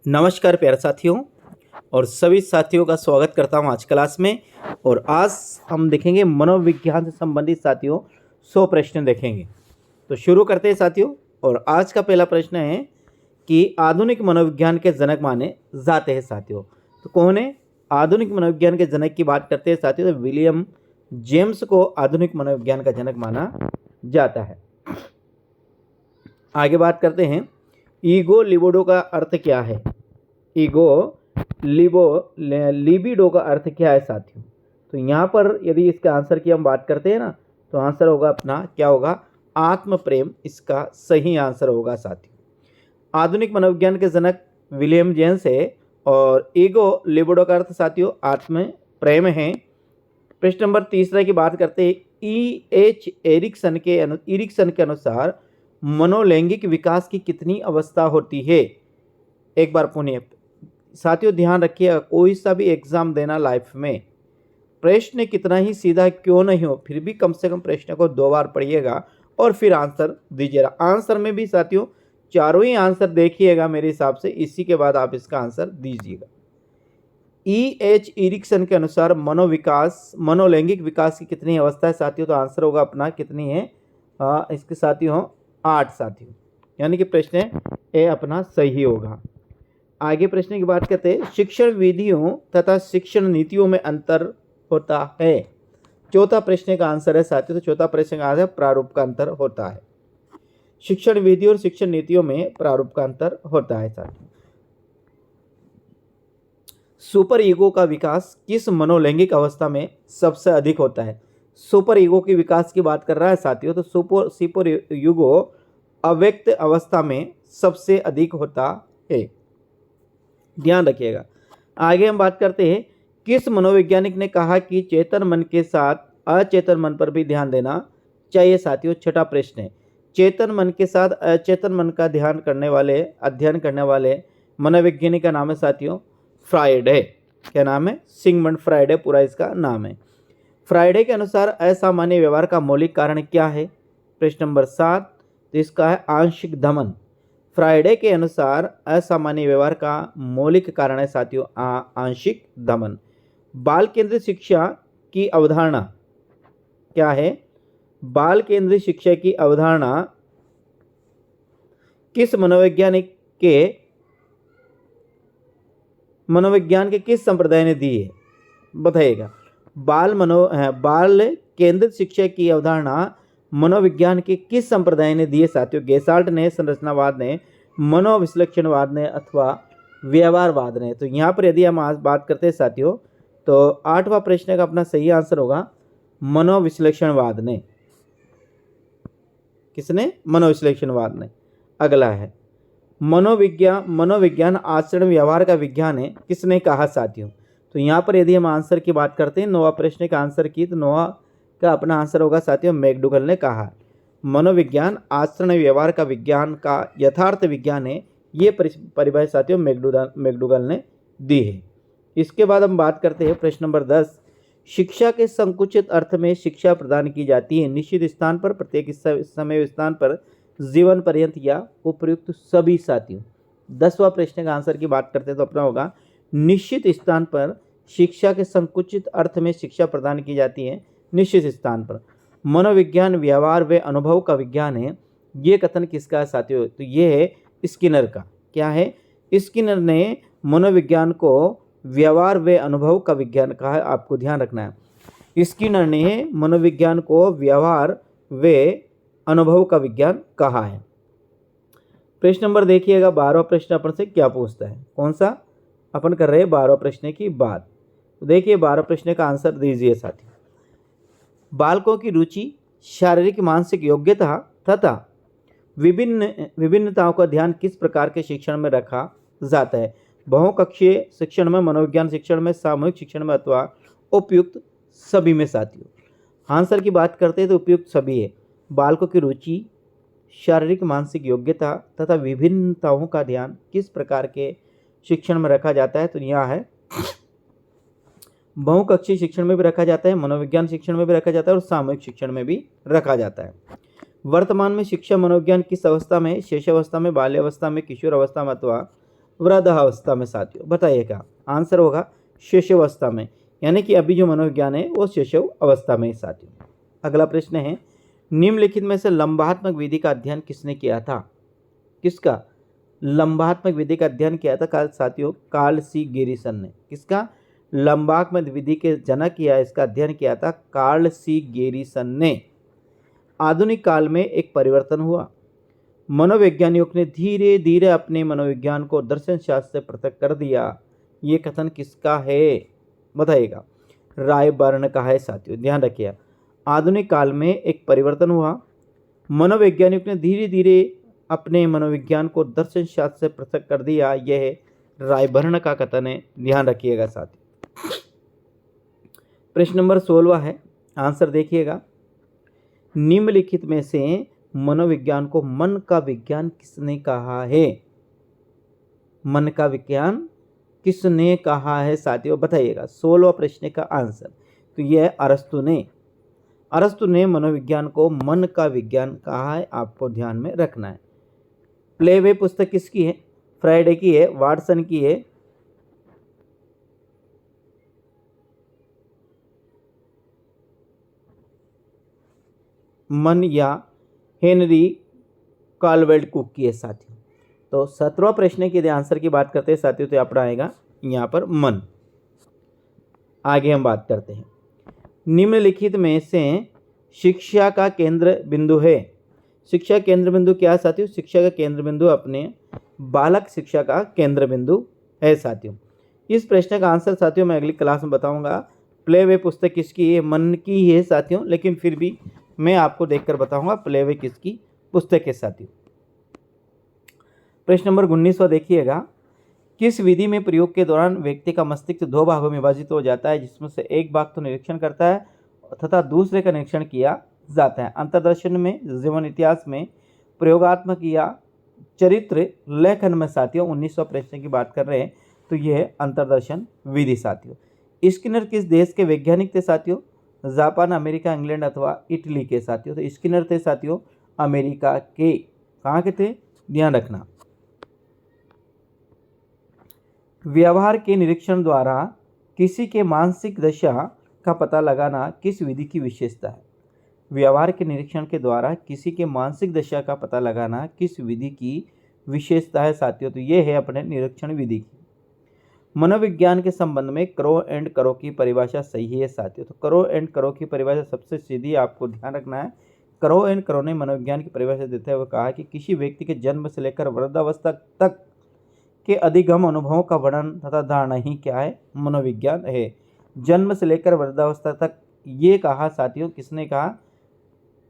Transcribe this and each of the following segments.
नमस्कार प्यारे साथियों और सभी साथियों का स्वागत करता हूं आज क्लास में। और आज हम देखेंगे मनोविज्ञान से संबंधित साथियों 100 प्रश्न देखेंगे। तो शुरू करते हैं साथियों। और आज का पहला प्रश्न है कि आधुनिक मनोविज्ञान के जनक माने जाते हैं साथियों। तो कौन है आधुनिक मनोविज्ञान के जनक की बात करते हैं साथियों? तो विलियम जेम्स को आधुनिक मनोविज्ञान का जनक माना जाता है। आगे बात करते हैं, ईगो लिबिडो का अर्थ क्या है? ईगो लिबिडो का अर्थ क्या है साथियों? तो यहाँ पर यदि इसका आंसर की हम बात करते हैं ना, तो आंसर होगा अपना क्या होगा? आत्म प्रेम इसका सही आंसर होगा साथियों। आधुनिक मनोविज्ञान के जनक विलियम जेम्स है और ईगो लिबिडो का अर्थ साथियों आत्म प्रेम है। प्रश्न नंबर तीसरा की बात करते हैं, E.H. एरिक्सन के अनुसार मनोलैंगिक विकास की कितनी अवस्था होती है? एक बार पुनः साथियों ध्यान रखिएगा, कोई सा भी एग्जाम देना लाइफ में, प्रश्न कितना ही सीधा क्यों नहीं हो, फिर भी कम से कम प्रश्न को 2 बार पढ़िएगा और फिर आंसर दीजिएगा। आंसर में भी साथियों चारों ही आंसर देखिएगा मेरे हिसाब से, इसी के बाद आप इसका आंसर दीजिएगा। E.H. एरिक्सन के अनुसार मनोलैंगिक विकास की कितनी अवस्था है साथियों? तो आंसर होगा अपना कितनी है इसके साथियों 8 साथियों, यानी कि प्रश्न ए अपना सही होगा। आगे प्रश्न की बात करते हैं, शिक्षण विधियों तथा शिक्षण नीतियों में अंतर होता है। चौथा प्रश्न का आंसर है साथियों, तो चौथा प्रश्न का आंसर है प्रारूप का अंतर होता है। शिक्षण विधि और शिक्षण नीतियों में प्रारूप का अंतर होता है साथियों। सुपर ईगो का विकास किस मनोलैंगिक अवस्था में सबसे अधिक होता है? सुपर ईगो के विकास की बात कर रहा है साथियों, तो सुपर ईगो अव्यक्त अवस्था में सबसे अधिक होता है, ध्यान रखिएगा। आगे हम बात करते हैं, किस मनोवैज्ञानिक ने कहा कि चेतन मन के साथ अचेतन मन पर भी ध्यान देना चाहिए साथियों? छठा प्रश्न है, चेतन मन के साथ अचेतन मन का अध्ययन करने वाले मनोवैज्ञानिक का नाम है साथियों फ्रायड है। क्या नाम है? सिगमंड फ्रायड है, पूरा इसका नाम है। फ्रायडे के अनुसार असामान्य व्यवहार का मौलिक कारण क्या है? प्रश्न नंबर 7, तो इसका है आंशिक दमन। फ्रायडे के अनुसार असामान्य व्यवहार का मौलिक कारण है साथियों आंशिक दमन। बाल केंद्रित शिक्षा की अवधारणा क्या है? बाल केंद्रित शिक्षा की अवधारणा किस मनोविज्ञान के किस संप्रदाय ने दी है? बताइएगा। बाल केंद्रित शिक्षा की अवधारणा मनोविज्ञान के किस संप्रदाय ने दी है साथियों? गेसाल्ट ने, संरचनावाद ने, मनोविश्लेषणवाद ने अथवा व्यवहारवाद ने? तो यहाँ पर यदि हम आज बात करते हैं साथियों, तो 8वां प्रश्न का अपना सही आंसर होगा मनोविश्लेषणवाद ने। किसने? मनोविश्लेषणवाद ने। अगला है, मनोविज्ञान आचरण व्यवहार का विज्ञान है, किसने कहा साथियों? तो यहाँ पर यदि हम आंसर की बात करते हैं 9वां प्रश्न का आंसर की, तो 9वां का अपना आंसर होगा साथियों मैकडूगल ने कहा। मनोविज्ञान आचरण व्यवहार का विज्ञान का यथार्थ विज्ञान है, ये परिभाषा साथियों मैकडूगल ने दी है। इसके बाद हम बात करते हैं प्रश्न नंबर 10, शिक्षा के संकुचित अर्थ में शिक्षा प्रदान की जाती है निश्चित स्थान पर, प्रत्येक समय स्थान पर, जीवन पर्यंत या उपयुक्त सभी साथियों। 10वां प्रश्न का आंसर की बात करते हैं तो अपना होगा निश्चित स्थान पर शिक्षा के संकुचित अर्थ में शिक्षा प्रदान की जाती है निश्चित स्थान पर। मनोविज्ञान व्यवहार व अनुभव का विज्ञान है, ये कथन किसका है साथियों? तो ये है स्किनर का। क्या है? स्किनर ने मनोविज्ञान को व्यवहार व अनुभव का विज्ञान कहा है, आपको ध्यान रखना है। स्किनर ने मनोविज्ञान को व्यवहार व अनुभव का विज्ञान कहा है। प्रश्न नंबर देखिएगा 12वां प्रश्न अपन से क्या पूछता है? कौन सा? अपन कर रहे हैं 12वां प्रश्न की बात। तो देखिए 12 प्रश्न का आंसर दीजिए साथी। बालकों की रुचि, शारीरिक मानसिक योग्यता तथा विभिन्नताओं का ध्यान किस प्रकार के शिक्षण में रखा जाता है? बहुकक्षीय शिक्षण में, मनोविज्ञान शिक्षण में, सामूहिक शिक्षण में अथवा उपयुक्त सभी में साथियों? आंसर की बात करते हैं तो उपयुक्त सभी है। बालकों की रुचि, शारीरिक मानसिक योग्यता तथा विभिन्नताओं का ध्यान किस प्रकार के शिक्षण में रखा जाता है? तो यहाँ है बहुकक्षीय शिक्षण में भी रखा जाता है, मनोविज्ञान शिक्षण में भी रखा जाता है और सामूहिक शिक्षण में भी रखा जाता है। वर्तमान में शिक्षा मनोविज्ञान किस अवस्था में? शेषावस्था में, बाल्यावस्था में, किशोर अवस्था में अथवा वृद्धावस्था में साथियों। बताइए क्या आंसर होगा? शैशवावस्था में, यानी कि अभी जो मनोविज्ञान है वो शैशव अवस्था में है साथियों। अगला प्रश्न है, निम्नलिखित में से लंबात्मक विधि का अध्ययन किसने किया था? किसका लंबात्मक विधि का अध्ययन किया था साथियों? कार्ल सी गेरिसन ने। किसका? लंबात्मक विधि के जनक किया, इसका अध्ययन किया था कार्ल सी गेरिसन ने। आधुनिक काल में एक परिवर्तन हुआ। मनोवैज्ञानिकों ने धीरे धीरे अपने मनोविज्ञान को दर्शन शास्त्र से पृथक कर दिया। ये कथन किसका है? बताइएगा। रायबर्न का है साथियों, ध्यान रखिए। आधुनिक काल में एक परिवर्तन हुआ। मनोवैज्ञानिकों ने धीरे धीरे अपने मनोविज्ञान को दर्शन शास्त्र से पृथक कर दिया। यह रायबर्न का कथन है, ध्यान रखिएगा साथियों। प्रश्न नंबर 16 है, आंसर देखिएगा। निम्नलिखित में से मनोविज्ञान को मन का विज्ञान किसने कहा है? मन का विज्ञान किसने कहा है साथियों? बताइएगा। 16वां प्रश्न का आंसर तो यह है अरस्तु ने। अरस्तु ने मनोविज्ञान को मन का विज्ञान कहा है, आपको ध्यान में रखना है। प्लेवे पुस्तक किसकी है? फ्राइडे की है, वाटसन की है, मन या हेनरी काल्वेल्ट कुक की है साथियों। तो 17वां प्रश्न के आंसर की बात करते हैं साथियों, तो यहाँ आएगा यहाँ पर मन। आगे हम बात करते हैं, निम्नलिखित में से शिक्षा का केंद्र बिंदु है। शिक्षा केंद्र बिंदु क्या है साथियों? शिक्षा का केंद्र बिंदु अपने बालक शिक्षा का केंद्र बिंदु है साथियों। इस प्रश्न का आंसर साथियों मैं अगली क्लास में बताऊंगा। प्लेवे पुस्तक किसकी है? मन की है साथियों, लेकिन फिर भी मैं आपको देखकर बताऊंगा प्लेवे किसकी पुस्तक है साथियों। प्रश्न नंबर 19वां देखिएगा। किस विधि में प्रयोग के दौरान व्यक्ति का मस्तिष्क दो भागों में विभाजित हो जाता है, जिसमें से एक भाग तो निरीक्षण करता है तथा दूसरे का निरीक्षण किया जाता है? अंतर्दर्शन में, जीवन इतिहास में, प्रयोगात्मक या चरित्र लेखन में साथियों। 19वां प्रश्न की बात कर रहे हैं, तो यह है अंतर्दर्शन विधि साथियों। स्किनर किस देश के वैज्ञानिक थे साथियों? जापान, अमेरिका, इंग्लैंड अथवा इटली के साथियों। तो स्किनर थे साथियों अमेरिका के। कहाँ के थे? ध्यान रखना। व्यवहार के निरीक्षण द्वारा किसी के मानसिक दशा का पता लगाना किस विधि की विशेषता है? व्यवहार के निरीक्षण के द्वारा किसी के मानसिक दशा का पता लगाना किस विधि की विशेषता है साथियों? तो ये है अपने निरीक्षण विधि की। मनोविज्ञान के संबंध में क्रो एंड करो की परिभाषा सही है साथियों। तो क्रो एंड करो की परिभाषा सबसे सीधी, आपको ध्यान रखना है। क्रो एंड करो ने मनोविज्ञान की परिभाषा देते हुए कहा कि किसी व्यक्ति के जन्म से लेकर वृद्धावस्था तक के अधिगम अनुभवों का वर्णन तथा धारणा ही क्या है? मनोविज्ञान है। जन्म से लेकर वृद्धावस्था तक, ये कहा साथियों, किसने कहा?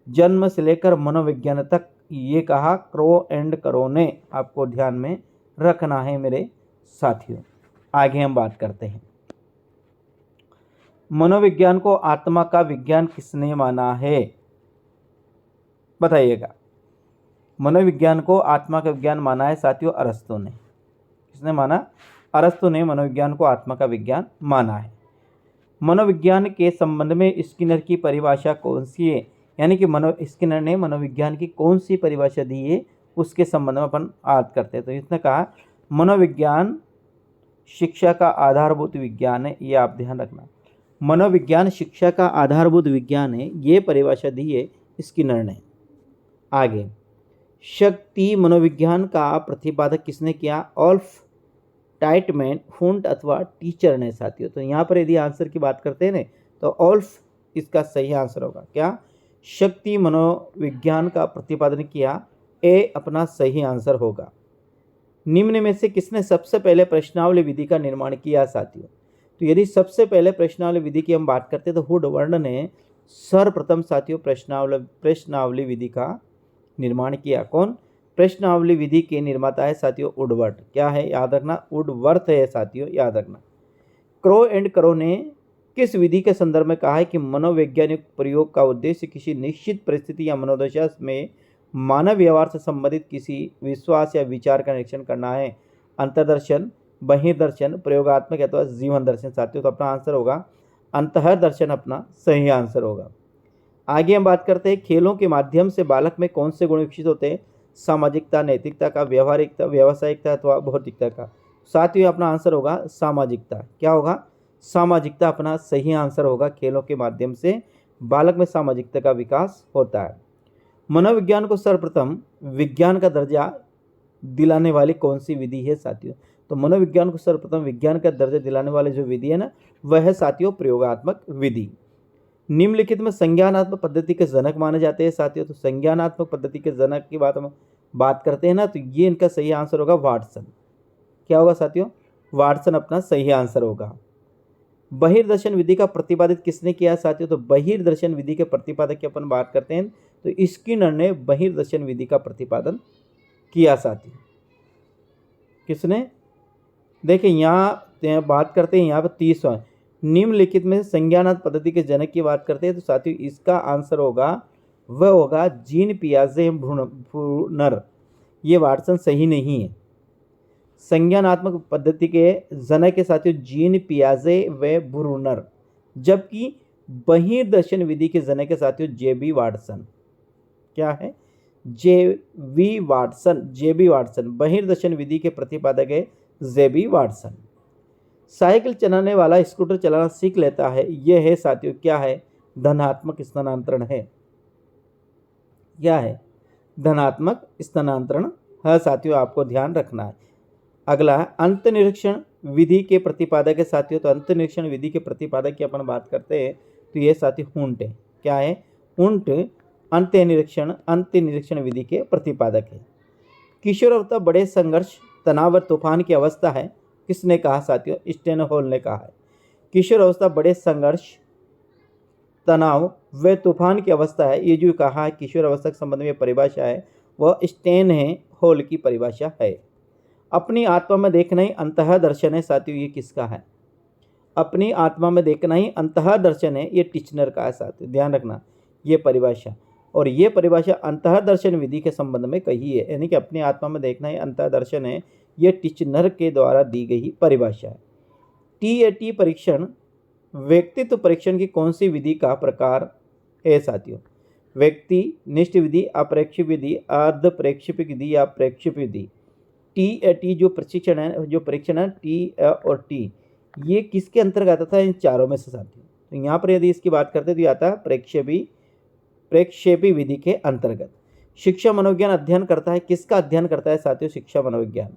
जन्म से लेकर मनोविज्ञान तक, ये कहा क्रो एंड करो ने। आपको ध्यान में रखना है मेरे साथियों। आगे हम बात करते हैं, मनोविज्ञान को आत्मा का विज्ञान किसने माना है? बताइएगा। मनोविज्ञान को आत्मा का विज्ञान माना है साथियों अरस्तु ने। किसने माना? अरस्तु ने मनोविज्ञान को आत्मा का विज्ञान माना है। मनोविज्ञान के संबंध में स्किनर की परिभाषा कौन सी है? यानी कि स्किनर ने मनोविज्ञान की कौन सी परिभाषा दी है, उसके संबंध में अपन बात करते हैं। तो इसने कहा मनोविज्ञान शिक्षा का आधारभूत विज्ञान है। ये आप ध्यान रखना, मनोविज्ञान शिक्षा का आधारभूत विज्ञान है, ये परिभाषा दी है स्किनर ने। आगे, शक्ति मनोविज्ञान का प्रतिपादक किसने किया? ऑल्फ टाइटमैन, हुंट अथवा टीचर ने साथियों। तो यहाँ पर यदि आंसर की बात करते हैं ना, तो ऑल्फ इसका सही आंसर होगा। क्या? शक्ति मनोविज्ञान का प्रतिपादन किया, ए अपना सही आंसर होगा। निम्न में से किसने सबसे पहले प्रश्नावली विधि का निर्माण किया साथियों? तो यदि सबसे पहले प्रश्नावली विधि की हम बात करते हैं, तो वुडवर्ड ने सर्वप्रथम साथियों प्रश्नावली विधि का निर्माण किया। कौन? प्रश्नावली विधि के निर्माता है साथियों वुडवर्ड। क्या है? याद रखना, वुडवर्थ है साथियों, याद रखना। क्रो एंड करो ने किस विधि के संदर्भ में कहा है कि मनोवैज्ञानिक प्रयोग का उद्देश्य किसी निश्चित परिस्थिति या मनोदशा में मानव व्यवहार से संबंधित किसी विश्वास या विचार का निरीक्षण करना है? अंतर्दर्शन, बहिर्दर्शन, प्रयोगात्मक अथवा जीवन दर्शन साथियों। तो अपना आंसर होगा अंतर्दर्शन, अपना सही आंसर होगा। आगे हम बात करते हैं, खेलों के माध्यम से बालक में कौन से गुण विकसित होते हैं? सामाजिकता, नैतिकता का, व्यवहारिकता, व्यावसायिकता अथवा भौतिकता का। साथियों अपना आंसर होगा सामाजिकता। क्या होगा? सामाजिकता अपना सही आंसर होगा। खेलों के माध्यम से बालक में सामाजिकता का विकास होता है। मनोविज्ञान को सर्वप्रथम विज्ञान का दर्जा दिलाने वाली कौन सी विधि है साथियों? तो मनोविज्ञान को सर्वप्रथम विज्ञान का दर्जा दिलाने वाली जो विधि है ना, वह है साथियों प्रयोगात्मक विधि। निम्नलिखित में संज्ञानात्मक पद्धति के जनक माने जाते हैं साथियों। तो संज्ञानात्मक पद्धति के जनक की बात करते हैं ना, तो ये इनका सही आंसर होगा वाटसन। क्या होगा साथियों? वाटसन अपना सही आंसर होगा। बहिर्दर्शन विधि का प्रतिपादित किसने किया साथियों? तो बहिर्दर्शन विधि के प्रतिपादक की अपन बात करते हैं तो स्किनर ने बहिर्दर्शन विधि का प्रतिपादन किया साथियों। किसने? देखिए यहाँ बात करते हैं, यहाँ पर 30वां निम्नलिखित में संज्ञानात्मक पद्धति के जनक की बात करते हैं तो साथियों इसका आंसर होगा, वह होगा जीन पियाजे ब्रूनर। ये वाटसन सही नहीं है। संज्ञानात्मक पद्धति के जनक के साथियों जीन पियाजे व ब्रूनर, जबकि बहिर्दर्शन विधि के जनक के साथियों जेबी वाटसन। क्या है? जेबी वाटसन। बहिर्दर्शन विधि के प्रतिपादक है जेबी वाटसन। साइकिल चलाने वाला स्कूटर चलाना सीख लेता है, यह है साथियों क्या है? धनात्मक स्थानांतरण है। क्या है? धनात्मक स्थानांतरण है साथियों, आपको ध्यान रखना है। अगला है अंतनिरीक्षण विधि के प्रतिपादक है साथियों। तो अंतनिरीक्षण विधि के प्रतिपादक की अपन बात करते हैं तो ये साथियों हुंट है। क्या है? हुंट अंतनिरीक्षण विधि के प्रतिपादक है। किशोरावस्था बड़े संघर्ष, तनाव और तूफान की अवस्था है, किसने कहा साथियों? स्टेनहोल ने कहा है। किशोरावस्था बड़े संघर्ष, तनाव व तूफान की अवस्था है, ये जो कहा है किशोरावस्था के संबंध में परिभाषा है वह स्टेनहोल की परिभाषा है। अपनी आत्मा में देखना ही अंतः दर्शन है साथियों, ये किसका है? अपनी आत्मा में देखना ही अंतः दर्शन है, ये टिचनर का है साथियों, ध्यान रखना ये परिभाषा। और ये परिभाषा अंतः दर्शन विधि के संबंध में कही है, यानी कि अपनी आत्मा में देखना ही अंतः दर्शन है, ये टिचनर के द्वारा दी गई परिभाषा है। टीएटी परीक्षण व्यक्तित्व परीक्षण की कौन सी विधि का प्रकार है साथियों? व्यक्तिनिष्ठ विधि, अप्रेक्षित विधि, अर्ध प्रेक्षित विधि या प्रेक्षित विधि। टीएटी जो परीक्षण है टी और टी, ये किसके अंतर्गत आता है? इन चारों में से साथियों। तो यहाँ पर यदि इसकी बात करते तो ये आता है प्रेक्षेपी विधि के अंतर्गत। शिक्षा मनोविज्ञान अध्ययन करता है, किसका अध्ययन करता है साथियों? शिक्षा मनोविज्ञान,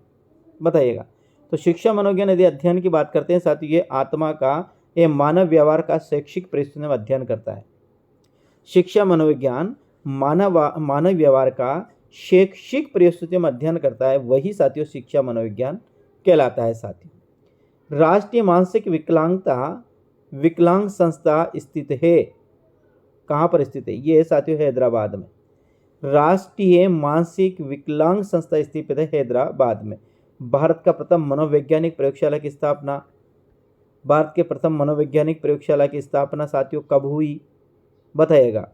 बताइएगा। तो शिक्षा मनोविज्ञान यदि अध्ययन की बात करते हैं साथियों, ये आत्मा का, ये मानव व्यवहार का शैक्षिक परिस्थितियों में अध्ययन करता है। शिक्षा मनोविज्ञान मानव व्यवहार का शैक्षिक परिस्थितियों में अध्ययन करता है, वही साथियों शिक्षा मनोविज्ञान कहलाता है साथियों। राष्ट्रीय मानसिक विकलांग संस्था स्थित है, कहाँ पर स्थित है? ये है साथियों हैदराबाद में। राष्ट्रीय मानसिक विकलांग संस्था स्थित है हैदराबाद में। भारत का प्रथम मनोवैज्ञानिक प्रयोगशाला की स्थापना, भारत के प्रथम मनोवैज्ञानिक प्रयोगशाला की स्थापना साथियों कब हुई? बताइएगा।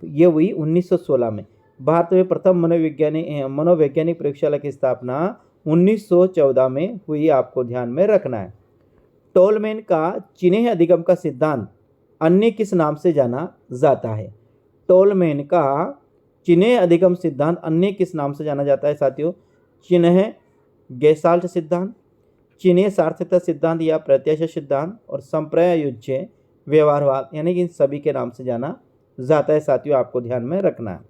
ये हुई 1916 में। भारत में प्रथम मनोवैज्ञानिक प्रयोगशाला की स्थापना 1914 में हुई, आपको ध्यान में रखना है। टोलमैन का चिन्ह अधिगम का सिद्धांत अन्य किस नाम से जाना जाता है? टोलमैन का चिन्ह अधिगम सिद्धांत अन्य किस नाम से जाना जाता है साथियों? चिन्ह गेस्टाल्ट सिद्धांत, चिन्ह सार्थकता सिद्धांत या प्रत्याशा सिद्धांत, और संप्रयुज्य व्यवहारवाद, यानी कि इन सभी के नाम से जाना जाता है साथियों, आपको ध्यान में रखना है।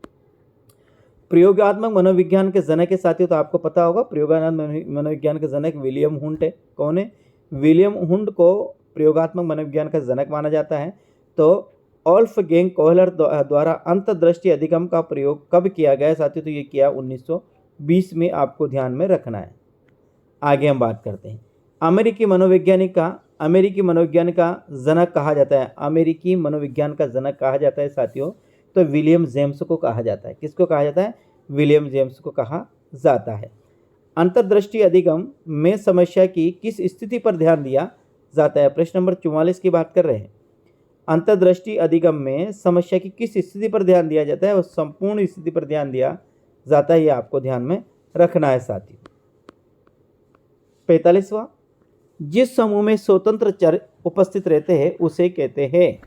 प्रयोगात्मक मनोविज्ञान के जनक के साथियों, तो आपको पता होगा प्रयोगात्मक मनोविज्ञान के जनक विलियम हुंट है। कौन है? विलियम हुंट को प्रयोगात्मक मनोविज्ञान का जनक माना जाता है। तो वोल्फगैंग कोहलर द्वारा अंतर्दृष्टि अधिगम का प्रयोग कब किया गया साथियों? तो ये किया 1920 में, आपको ध्यान में रखना है। आगे हम बात करते हैं। अमेरिकी मनोविज्ञान का जनक कहा जाता है, अमेरिकी मनोविज्ञान का जनक कहा जाता है साथियों, तो विलियम जेम्स को कहा जाता है। किसको कहा जाता है? विलियम जेम्स को कहा जाता है। अंतर्दृष्टि अधिगम में समस्या की किस स्थिति पर ध्यान दिया जाता है? प्रश्न नंबर 44 की बात कर रहे हैं। अंतर्दृष्टि अधिगम में समस्या की किस स्थिति पर ध्यान दिया जाता है? और संपूर्ण स्थिति पर ध्यान दिया जाता है, ये आपको ध्यान में रखना है साथियों। 45वां, जिस समूह में स्वतंत्र चर उपस्थित रहते हैं उसे कहते हैं,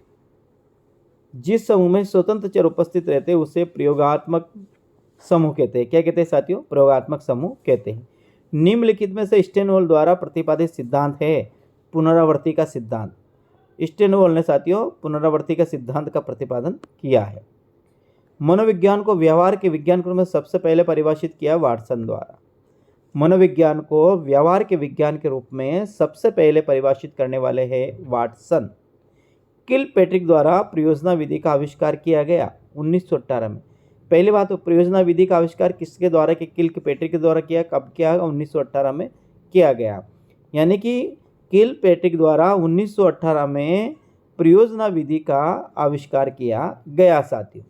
जिस समूह में स्वतंत्र चर उपस्थित रहते हैं उसे प्रयोगात्मक समूह कहते हैं। क्या कहते हैं साथियों? प्रयोगात्मक समूह कहते हैं। निम्नलिखित में से स्टेनहोल द्वारा प्रतिपादित सिद्धांत है पुनरावृत्ति का सिद्धांत। स्टेनहोल ने साथियों पुनरावृत्ति का सिद्धांत का प्रतिपादन किया है। मनोविज्ञान को व्यवहार के विज्ञान के रूप में सबसे पहले परिभाषित किया वाटसन द्वारा। मनोविज्ञान को व्यवहार के विज्ञान के रूप में सबसे पहले परिभाषित करने वाले हैं वाटसन। किलपैट्रिक द्वारा प्रयोजना विधि का आविष्कार किया गया 1918 में। पहली बात तो प्रयोजना विधि का आविष्कार किसके द्वारा? कि किलपैट्रिक के द्वारा किया। कब किया? 1918 में किया गया। यानी कि किलपैट्रिक द्वारा 1918 में प्रयोजना विधि का आविष्कार किया गया साथियों।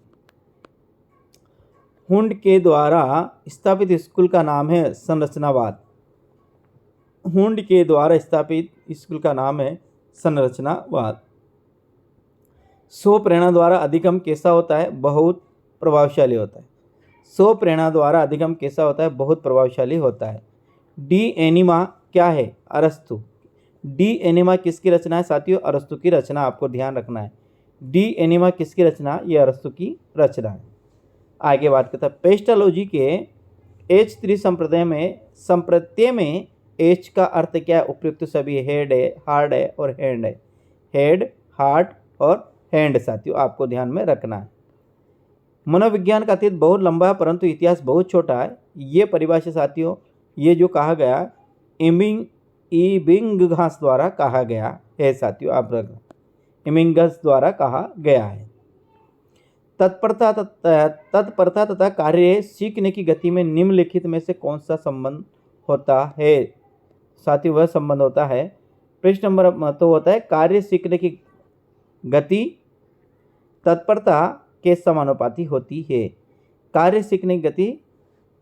हुंड के द्वारा स्थापित स्कूल का नाम है संरचनावाद। हुंड के द्वारा स्थापित स्कूल का नाम है संरचनावाद। स्व प्रेरणा द्वारा अधिगम कैसा होता है? बहुत प्रभावशाली होता है। स्व प्रेरणा द्वारा अधिगम कैसा होता है? बहुत प्रभावशाली होता है। डी एनिमा क्या है? अरस्तु। डी एनिमा किसकी रचना है साथियों? अरस्तु की रचना, आपको ध्यान रखना है। डी एनिमा किसकी रचना? ये अरस्तु की रचना है। आगे बात करता है पेस्टोलॉजी के H3 संप्रत्यय में H का अर्थ क्या है? उपयुक्त सभी हेड है, हार्ड है और हैंड है। हेड, हार्ट और हैंड साथियों आपको ध्यान में रखना है। मनोविज्ञान का अतीत बहुत लंबा है परंतु इतिहास बहुत छोटा है। ये परिभाषा साथियों ये जो कहा गया इबिंगहस द्वारा कहा गया है साथियों, आप रखना। इबिंगहस द्वारा कहा गया है। तत्परता तथा कार्य सीखने की गति में निम्नलिखित में से कौन सा संबंध होता है साथियों? वह संबंध होता है प्रश्न नंबर तो होता है कार्य सीखने की गति तत्परता के समानुपाती होती है। कार्य सीखने की गति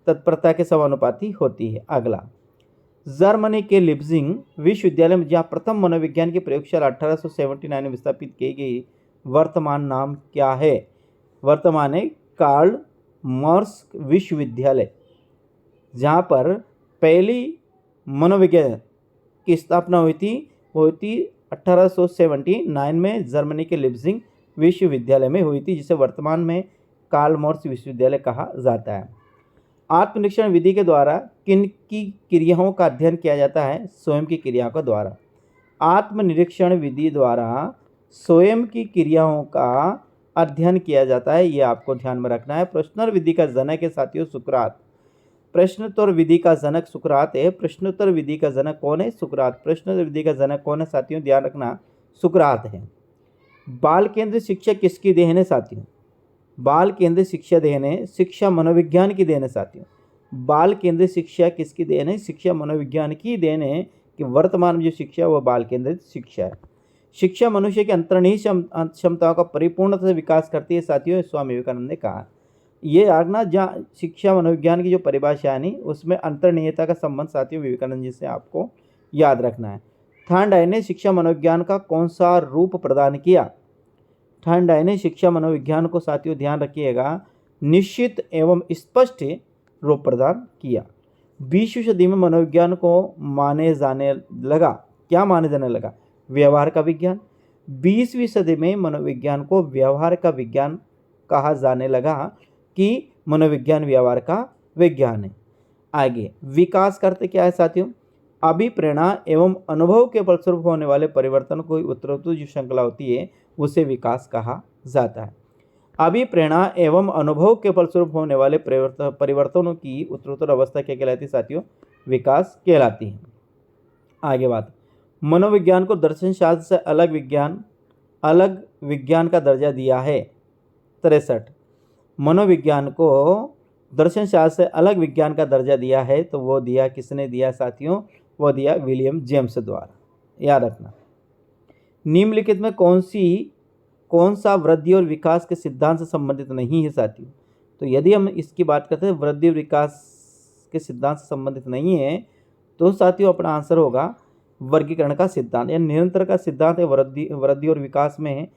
तत्परता के समानुपाती होती है। अगला, जर्मनी के लिप्जिंग विश्वविद्यालय में जहाँ प्रथम मनोविज्ञान की प्रयोगशाला 1879 में स्थापित की गई, वर्तमान नाम क्या है? वर्तमान है कार्ल मार्क्स विश्वविद्यालय, जहाँ पर पहली मनोविज्ञान की स्थापना हुई थी वो हुई थी 1879 में जर्मनी के लिप्जिंग विश्वविद्यालय में हुई थी, जिसे वर्तमान में कार्ल मार्क्स विश्वविद्यालय कहा जाता है। आत्मनिरीक्षण विधि के द्वारा किन की क्रियाओं का अध्ययन किया जाता है? स्वयं की क्रियाओं का द्वारा। आत्मनिरीक्षण विधि द्वारा स्वयं की क्रियाओं का अध्ययन किया जाता है, ये आपको ध्यान में रखना है। प्रश्नोत्तर विधि का जनक है साथियों सुकरात। प्रश्नोत्तर विधि का जनक सुकरात है। प्रश्नोत्तर विधि का जनक कौन है? सुकरात। प्रश्नोत्तर विधि का जनक कौन है साथियों? ध्यान रखना, सुकरात है। बाल केंद्रित शिक्षा किसकी देन है साथियों? बाल केंद्रित शिक्षा देन है, शिक्षा मनोविज्ञान की देन है साथियों। बाल केंद्रित शिक्षा किसकी देन है? शिक्षा मनोविज्ञान की देन है कि वर्तमान में जो शिक्षा है वह बाल केंद्रित शिक्षा है। शिक्षा मनुष्य की अंतर्निहित क्षमताओं का परिपूर्णता से विकास करती है साथियों, स्वामी विवेकानंद ने कहा। ये आज्ञा जहाँ शिक्षा मनोविज्ञान की जो परिभाषा है नहीं उसमें अंतर्निहितता का संबंध साथियों विवेकानंद जी से आपको याद रखना है। थॉर्नडाइक ने शिक्षा मनोविज्ञान का कौन सा रूप प्रदान किया? थॉर्नडाइक ने शिक्षा मनोविज्ञान को साथियों ध्यान रखिएगा निश्चित एवं स्पष्ट रूप प्रदान किया। 20वीं सदी में मनोविज्ञान को माने जाने लगा, क्या माने जाने लगा? व्यवहार का विज्ञान। 20वीं सदी में मनोविज्ञान को व्यवहार का विज्ञान कहा जाने लगा कि मनोविज्ञान व्यवहार का विज्ञान है। आगे, विकास करते क्या है साथियों? अभिप्रेरणा एवं अनुभव के फलस्वरूप होने वाले परिवर्तन को उत्तरोत्तर जो श्रृंखला होती है उसे विकास कहा जाता है। अभिप्रेरणा एवं अनुभव के फलस्वरूप होने वाले परिवर्तनों की उत्तरोत्तर अवस्था क्या कहलाती है साथियों? विकास कहलाती है। आगे बात, मनोविज्ञान को दर्शन शास्त्र से अलग विज्ञान का दर्जा दिया है। 63, मनोविज्ञान को दर्शन शास्त्र से अलग विज्ञान का दर्जा दिया है तो वो दिया किसने दिया साथियों? वो दिया विलियम जेम्स द्वारा, याद रखना। निम्नलिखित में कौन सा वृद्धि और विकास के सिद्धांत से संबंधित नहीं है साथियों? तो यदि हम इसकी बात करते हैं वृद्धि और विकास के सिद्धांत से संबंधित नहीं है तो साथियों अपना आंसर होगा वर्गीकरण का सिद्धांत या निरंतर का सिद्धांत है वृद्धि और विकास में।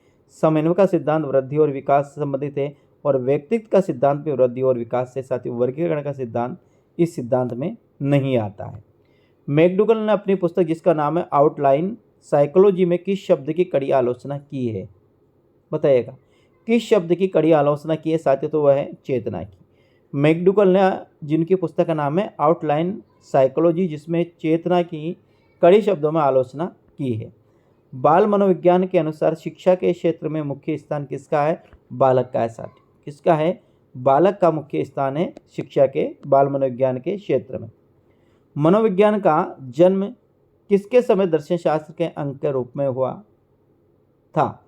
समन्वय का सिद्धांत वृद्धि और विकास से संबंधित है और व्यक्तित्व का सिद्धांत में वृद्धि और विकास से साथियों वर्गीकरण का सिद्धांत इस सिद्धांत में नहीं आता है। मैकडूगल ने अपनी पुस्तक जिसका नाम है आउटलाइन साइकोलॉजी में किस शब्द की कड़ी आलोचना की है? बताइएगा किस शब्द की कड़ी आलोचना की है साथियों? तो वह है चेतना की। मैकडुगल ने, जिनकी पुस्तक का नाम है आउटलाइन साइकोलॉजी, जिसमें चेतना की कड़ी शब्दों में आलोचना की है। बाल मनोविज्ञान के अनुसार शिक्षा के क्षेत्र में मुख्य स्थान किसका है? बालक का है साथियों। किसका है? बालक का मुख्य स्थान है शिक्षा के, बाल मनोविज्ञान के क्षेत्र में। मनोविज्ञान का जन्म किसके समय दर्शन शास्त्र के अंग के रूप में हुआ था?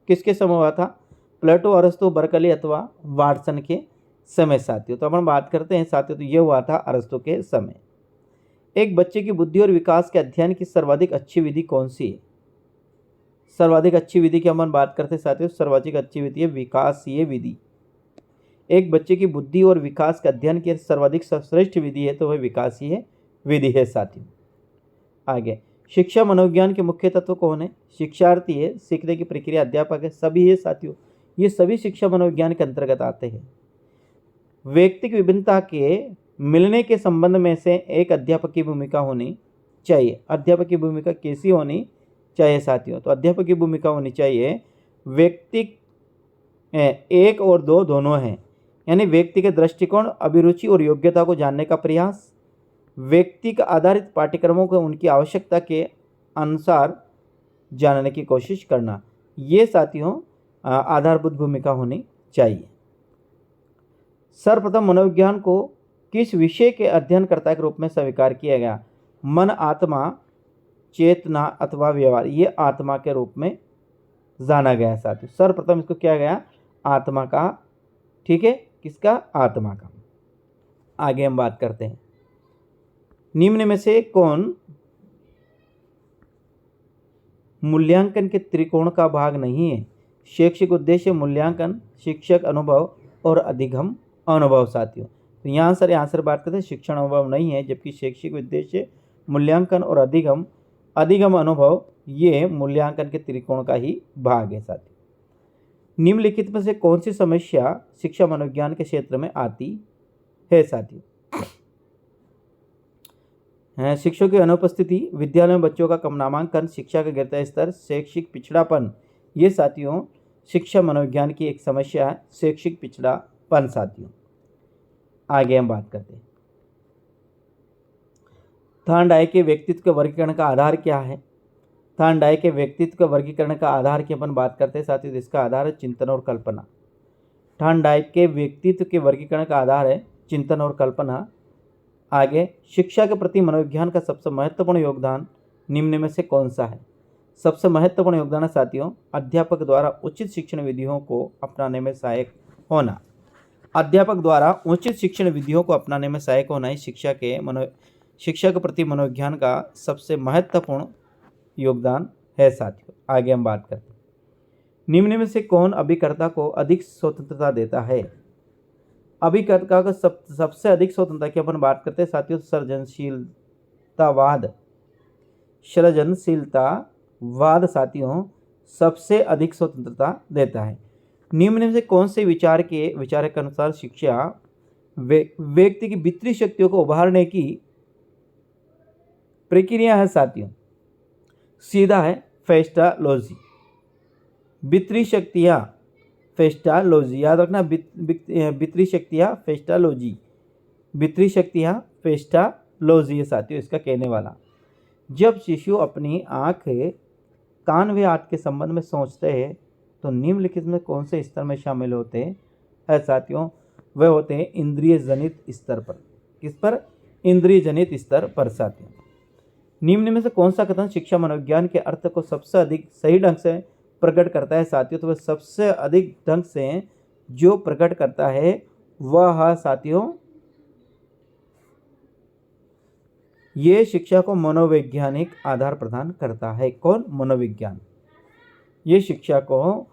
किसके समय हुआ था? प्लेटो, अरस्तु, बर्कली अथवा वाटसन के समय साथियों। तो अपन बात करते हैं साथियों, तो ये हुआ था अरस्तु के समय। एक बच्चे की बुद्धि और विकास के अध्ययन की सर्वाधिक अच्छी विधि कौन सी है? सर्वाधिक अच्छी विधि की हम बात करते हैं साथियों, सर्वाधिक अच्छी विधि है विकासीय विधि। एक बच्चे की बुद्धि और विकास के अध्ययन की सर्वाधिक श्रेष्ठ विधि है तो वह विकासीय विधि है साथियों। आगे, शिक्षा मनोविज्ञान के मुख्य तत्व कौन है? शिक्षार्थी है, सीखने की प्रक्रिया, अध्यापक है, सभी है साथियों। ये सभी शिक्षा मनोविज्ञान के अंतर्गत आते हैं। व्यक्तिक विभिन्नता के मिलने के संबंध में से एक अध्यापक की भूमिका होनी चाहिए। अध्यापक की भूमिका कैसी होनी चाहिए साथियों? तो अध्यापक की भूमिका होनी चाहिए व्यक्तिक एक और दो दोनों हैं, यानी व्यक्ति के दृष्टिकोण, अभिरुचि और योग्यता को जानने का प्रयास, व्यक्ति आधारित पाठ्यक्रमों को उनकी आवश्यकता के अनुसार जानने की कोशिश करना, ये साथियों आधारभूत भूमिका होनी चाहिए। सर्वप्रथम मनोविज्ञान को किस विषय के अध्ययनकर्ता के रूप में स्वीकार किया गया? मन, आत्मा, चेतना अथवा व्यवहार, ये आत्मा के रूप में जाना गया साथियों। सर्वप्रथम इसको किया गया आत्मा का, ठीक है, किसका? आत्मा का। आगे हम बात करते हैं, निम्न में से कौन मूल्यांकन के त्रिकोण का भाग नहीं है? शैक्षिक उद्देश्य, मूल्यांकन, शिक्षक अनुभव और अधिगम अनुभव साथियों। तो यहाँ आंसर बात करते हैं शिक्षण अनुभव नहीं है, जबकि शैक्षिक उद्देश्य, मूल्यांकन और अधिगम अनुभव ये मूल्यांकन के त्रिकोण का ही भाग है साथियों। निम्नलिखित में से कौन सी समस्या शिक्षा मनोविज्ञान के क्षेत्र में आती है साथियों? शिक्षकों की अनुपस्थिति, विद्यालय में बच्चों का कम नामांकन, शिक्षा का गिरता स्तर, शैक्षिक पिछड़ापन, ये साथियों शिक्षा मनोविज्ञान की एक समस्या है, शैक्षिक पिछड़ापन साथियों। आगे हम बात करते हैं, थॉर्नडाइक के व्यक्तित्व के वर्गीकरण का आधार क्या है? थॉर्नडाइक के व्यक्तित्व के वर्गीकरण का आधार की अपन बात करते हैं साथियों, इसका आधार है चिंतन और कल्पना। थॉर्नडाइक के व्यक्तित्व के वर्गीकरण का आधार है चिंतन और कल्पना। आगे, शिक्षा के प्रति मनोविज्ञान का सबसे महत्वपूर्ण योगदान निम्न में से कौन सा है? सबसे महत्वपूर्ण योगदान है साथियों अध्यापक द्वारा उचित शिक्षण विधियों को अपनाने में सहायक होना। अध्यापक द्वारा उचित शिक्षण विधियों को अपनाने में सहायक होना ही शिक्षा के प्रति मनोविज्ञान का सबसे महत्वपूर्ण योगदान है साथियों। आगे हम बात करते हैं, निम्न में से कौन अभिकर्ता को अधिक स्वतंत्रता देता है? अभिकर्ता को सबसे अधिक स्वतंत्रता की अपन बात करते हैं साथियों सृजनशीलतावाद साथियों सबसे अधिक स्वतंत्रता देता है। निम्न में से कौन से विचारक के अनुसार शिक्षा व्यक्ति की भीतरी शक्तियों को उभारने की प्रक्रिया है साथियों? सीधा है फेस्टालॉजी। भीतरी शक्तियाँ फेस्टालॉजी, याद रखना, भीतरी शक्तियाँ फेस्टालॉजी, भीतरी शक्तियाँ फेस्टालॉजी है साथियों इसका कहने वाला। जब शिशु अपनी आँख, कान व हाथ के संबंध में सोचते हैं तो निम्नलिखित में कौन से स्तर में शामिल होते हैं साथियों? वह होते हैं इंद्रिय जनित स्तर पर। किस पर? इंद्रिय जनित स्तर पर साथियों। निम्न में से कौन सा कथन शिक्षा मनोविज्ञान के अर्थ को सबसे अधिक सही ढंग से प्रकट करता है साथियों? तो वह सबसे अधिक ढंग से जो प्रकट करता है वह साथियों ये शिक्षा को मनोवैज्ञानिक आधार प्रदान करता है। कौन? मनोविज्ञान। ये शिक्षा को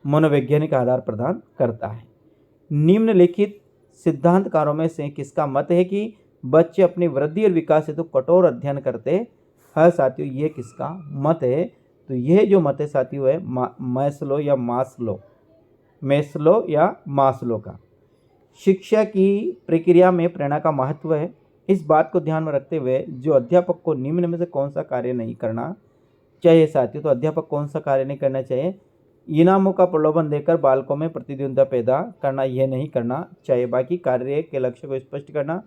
मनोवैज्ञानिक आधार प्रदान करता है। निम्नलिखित सिद्धांतकारों में से किसका मत है कि बच्चे अपनी वृद्धि और विकास हेतु कठोर अध्ययन करते हैं साथियों? ये किसका मत है? तो यह जो मत है साथियों है मैस्लो या मास्लो का। शिक्षा की प्रक्रिया में प्रेरणा का महत्व है। इस बात को ध्यान में रखते हुए जो अध्यापक को निम्न में से कौन सा कार्य नहीं करना चाहिए साथियों? तो अध्यापक कौन सा कार्य नहीं करना चाहिए? इनामों का प्रलोभन देकर बालकों में प्रतिद्वंद्विता पैदा करना, यह नहीं करना चाहिए। बाकी कार्य के लक्ष्य को स्पष्ट करना,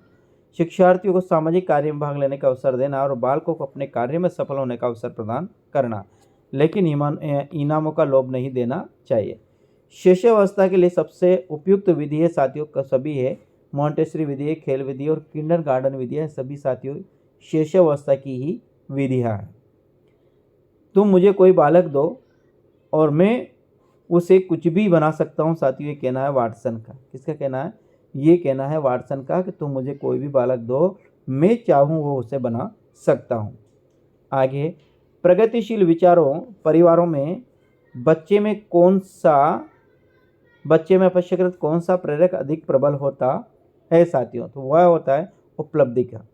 शिक्षार्थियों को सामाजिक कार्य में भाग लेने का अवसर देना और बालकों को अपने कार्य में सफल होने का अवसर प्रदान करना, लेकिन इनामों का लोभ नहीं देना चाहिए। शिष्यावस्था के लिए सबसे उपयुक्त विधि है साथियों का सभी है मॉन्टेसरी विधि है, खेल विधि और किंडरगार्टन विधि है। सभी साथियों शिष्यावस्था की ही विधियाँ हैं। तुम मुझे कोई बालक दो और मैं उसे कुछ भी बना सकता हूँ साथियों, ये कहना है वाटसन का। किसका कहना है? ये कहना है वाटसन का कि तुम मुझे कोई भी बालक दो, मैं चाहूँ वो उसे बना सकता हूँ। आगे, प्रगतिशील विचारों परिवारों में बच्चे में अपेक्षाकृत कौन सा प्रेरक अधिक प्रबल होता है साथियों? तो वह होता है उपलब्धि का।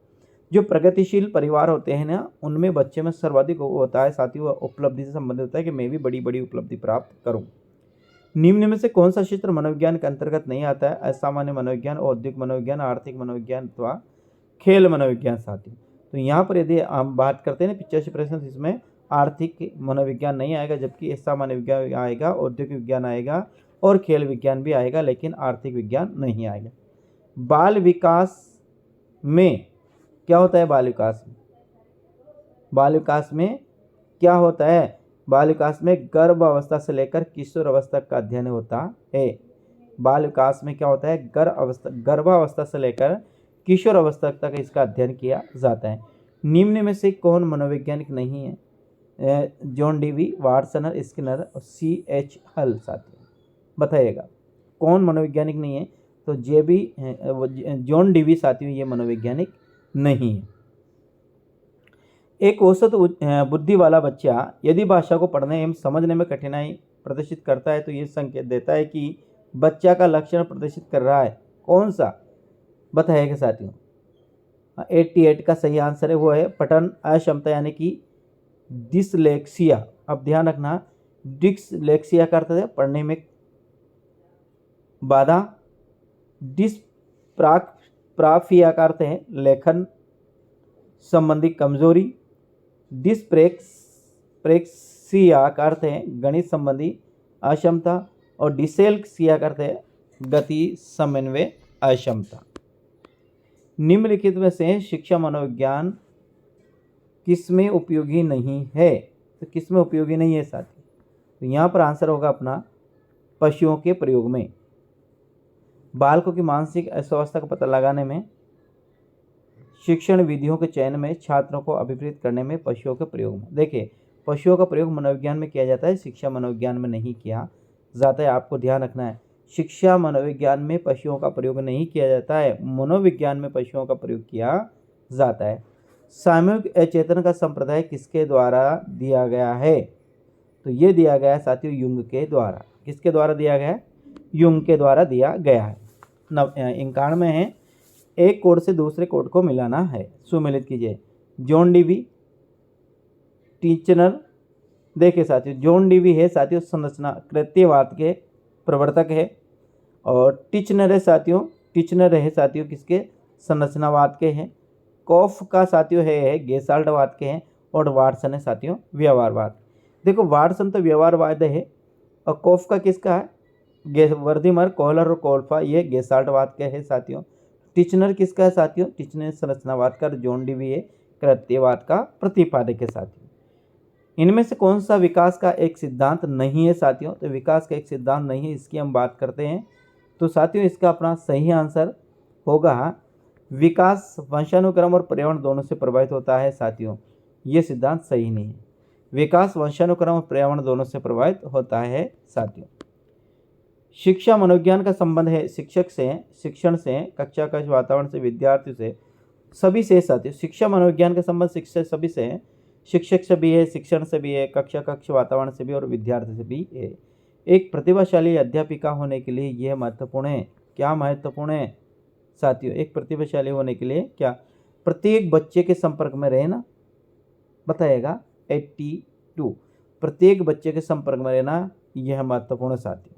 जो प्रगतिशील परिवार होते हैं ना, उनमें बच्चे में सर्वाधिक होता है साथियों उपलब्धि से संबंधित होता है कि मैं भी बड़ी बड़ी उपलब्धि प्राप्त करूं। निम्न में से कौन सा क्षेत्र मनोविज्ञान के अंतर्गत नहीं आता है? असामान्य मनोविज्ञान, औद्योगिक मनोविज्ञान, आर्थिक मनोविज्ञान अथवा खेल मनोविज्ञान साथियों। तो यहाँ पर यदि हम बात करते हैं 85%, इसमें आर्थिक मनोविज्ञान नहीं आएगा, जबकि असामान्य विज्ञान आएगा, औद्योगिक विज्ञान आएगा और खेल विज्ञान भी आएगा, लेकिन आर्थिक विज्ञान नहीं आएगा। बाल विकास में क्या होता है? बाल विकास में क्या होता है? बाल विकास में गर्भ अवस्था से लेकर किशोर अवस्था का अध्ययन होता है। बाल विकास में क्या होता है? गर्भावस्था से लेकर किशोर अवस्था तक इसका अध्ययन किया जाता है। निम्न में से कौन मनोवैज्ञानिक नहीं है? जॉन डीवी, वाटसन, स्किनर और C.H. हल साथियों, बताइएगा कौन मनोवैज्ञानिक नहीं है? तो जॉन डीवी साथियों ये मनोवैज्ञानिक नहीं है। एक औसत बुद्धि वाला बच्चा यदि भाषा को पढ़ने एवं समझने में कठिनाई प्रदर्शित करता है तो ये संकेत देता है कि बच्चा का लक्षण प्रदर्शित कर रहा है। कौन सा? बताइएगा साथियों। 88 का सही आंसर है वो है पठन अक्षमता यानी कि डिसलेक्सिया। अब ध्यान रखना, डिसलेक्सिया का अर्थ है पढ़ने में बाधा, डिस्प्राफिया का अर्थ है लेखन संबंधी कमजोरी, डिस्प्रेक्सिया का अर्थ है गणित संबंधी अक्षमता और डिसेल्क्सिया का अर्थ है गति समन्वय अक्षमता। निम्नलिखित में से शिक्षा मनोविज्ञान किसमें उपयोगी नहीं है? तो किसमें उपयोगी नहीं है साथी? तो यहाँ पर आंसर होगा अपना पशुओं के प्रयोग में। बालकों की मानसिक अस्वस्थता का पता लगाने में, शिक्षण विधियों के चयन में, छात्रों को अभिप्रेरित करने में, पशुओं के प्रयोग में। देखिए, पशुओं का प्रयोग मनोविज्ञान में किया जाता है, शिक्षा मनोविज्ञान में नहीं किया जाता है। आपको ध्यान रखना है, शिक्षा मनोविज्ञान में पशुओं का प्रयोग नहीं किया जाता है, मनोविज्ञान में पशुओं का प्रयोग किया जाता है। सामूहिक अचेतन का संप्रदाय किसके द्वारा दिया गया है? तो ये दिया गया है साथियों युंग के द्वारा। किसके द्वारा दिया गया है? युंग के द्वारा दिया गया है। 91 है, एक कोड से दूसरे कोड को मिलाना है, सुमिलित कीजिए। जॉन डीवी, टीचनर। देखिए साथियों, जॉन डीवी है साथियों संरचना कृत्यवाद के प्रवर्तक है, और टिचनर है साथियों किसके? संरचनावाद के हैं। कॉफ का साथियों है गेसाल्टवाद के हैं, और वाटसन है साथियों व्यवहारवाद। देखो, वाटसन तो व्यवहारवाद है, और कॉफ का किसका है? वर्दिमर, कोहलर और कोल्फा, ये गेसाल्टवाद के हैं साथियों। टिचनर किसका है साथियों? टिचनर संरचनावाद का, जॉन डीवी है कृत्यवाद का प्रतिपादक है साथियों। इनमें से कौन सा विकास का एक सिद्धांत नहीं है साथियों? तो विकास का एक सिद्धांत नहीं है, इसकी हम बात करते हैं। तो साथियों इसका अपना सही आंसर होगा विकास वंशानुक्रम और पर्यावरण दोनों से प्रभावित होता है साथियों। ये सिद्धांत सही नहीं है। विकास वंशानुक्रम और पर्यावरण दोनों से प्रभावित होता है साथियों। शिक्षा मनोविज्ञान का संबंध है शिक्षक से, शिक्षण से, कक्षा का वातावरण से, विद्यार्थी से, सभी से साथियों। शिक्षा मनोविज्ञान का संबंध शिक्षक सभी से है, शिक्षक से भी है, शिक्षण से भी है, कक्षा वातावरण से भी और विद्यार्थी से भी है। एक प्रतिभाशाली अध्यापिका होने के लिए यह महत्वपूर्ण है। क्या महत्वपूर्ण है साथियों? एक प्रतिभाशाली होने के लिए क्या? प्रत्येक बच्चे के संपर्क में रहना। बताइएगा 82। प्रत्येक बच्चे के संपर्क में रहना यह महत्वपूर्ण साथियों।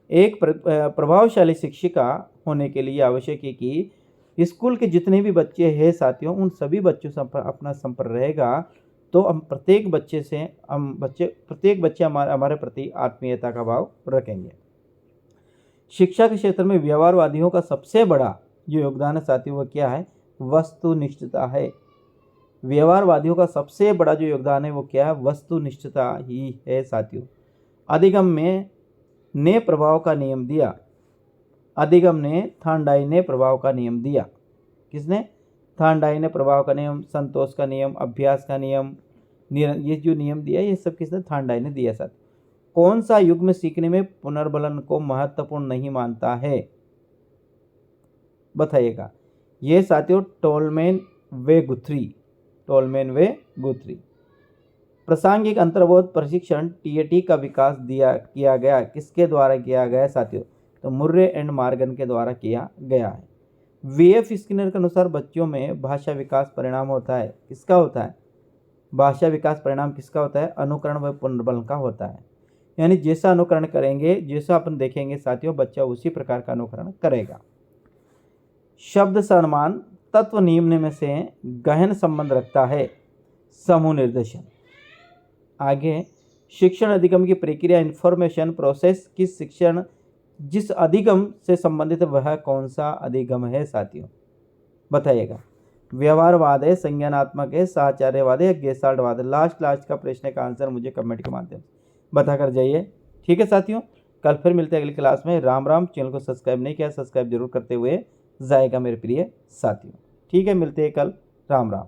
एक प्रभावशाली शिक्षिका होने के लिए आवश्यक है कि स्कूल के जितने भी बच्चे हैं साथियों, उन सभी बच्चों से अपना संपर्क रहेगा तो हम प्रत्येक बच्चे हमारे प्रति आत्मीयता का भाव रखेंगे। शिक्षा के क्षेत्र में व्यवहारवादियों का सबसे बड़ा जो योगदान है साथियों वो क्या है? वस्तुनिष्ठता है। व्यवहारवादियों का सबसे बड़ा जो योगदान है वो क्या है? वस्तुनिष्ठता ही है साथियों। अधिगम ने प्रभाव का नियम दिया। अधिगम ने थांडाई ने प्रभाव का नियम दिया। किसने? थांडाई ने प्रभाव का नियम, संतोष का नियम, अभ्यास का नियम, ये जो नियम दिया ये सब किसने? थांडाई ने दिया साथ। कौन सा युग में सीखने में पुनर्बलन को महत्वपूर्ण नहीं मानता है? बताइएगा। ये साथियों टोलमेन वे गुथरी। प्रासंगिक अंतर्बोध प्रशिक्षण टीएटी का विकास किया गया किसके द्वारा किया गया साथियों? तो मुर्रे एंड मॉर्गन के द्वारा किया गया है। वीएफ स्किनर के अनुसार बच्चों में भाषा विकास परिणाम होता है। किसका होता है? भाषा विकास परिणाम किसका होता है? अनुकरण व पुनर्बलन का होता है। यानी जैसा अनुकरण करेंगे, जैसा अपन देखेंगे साथियों, बच्चा उसी प्रकार का अनुकरण करेगा। शब्द सम्मान तत्व नियमन में से गहन संबंध रखता है। समूह निर्देशन। आगे शिक्षण अधिगम की प्रक्रिया इंफॉर्मेशन प्रोसेस जिस अधिगम से संबंधित वह कौन सा अधिगम है साथियों? बताइएगा। व्यवहारवाद है, संज्ञानात्मक है, साहचर्यवाद है, गेस्टाल्टवाद है? लास्ट का प्रश्न का आंसर मुझे कमेंट के माध्यम से बताकर जाइए। ठीक है साथियों, कल फिर मिलते हैं अगली क्लास में। राम राम। चैनल को सब्सक्राइब नहीं किया, सब्सक्राइब जरूर करते हुए जाएगा मेरे प्रिय साथियों। ठीक है, मिलते हैं कल। राम राम।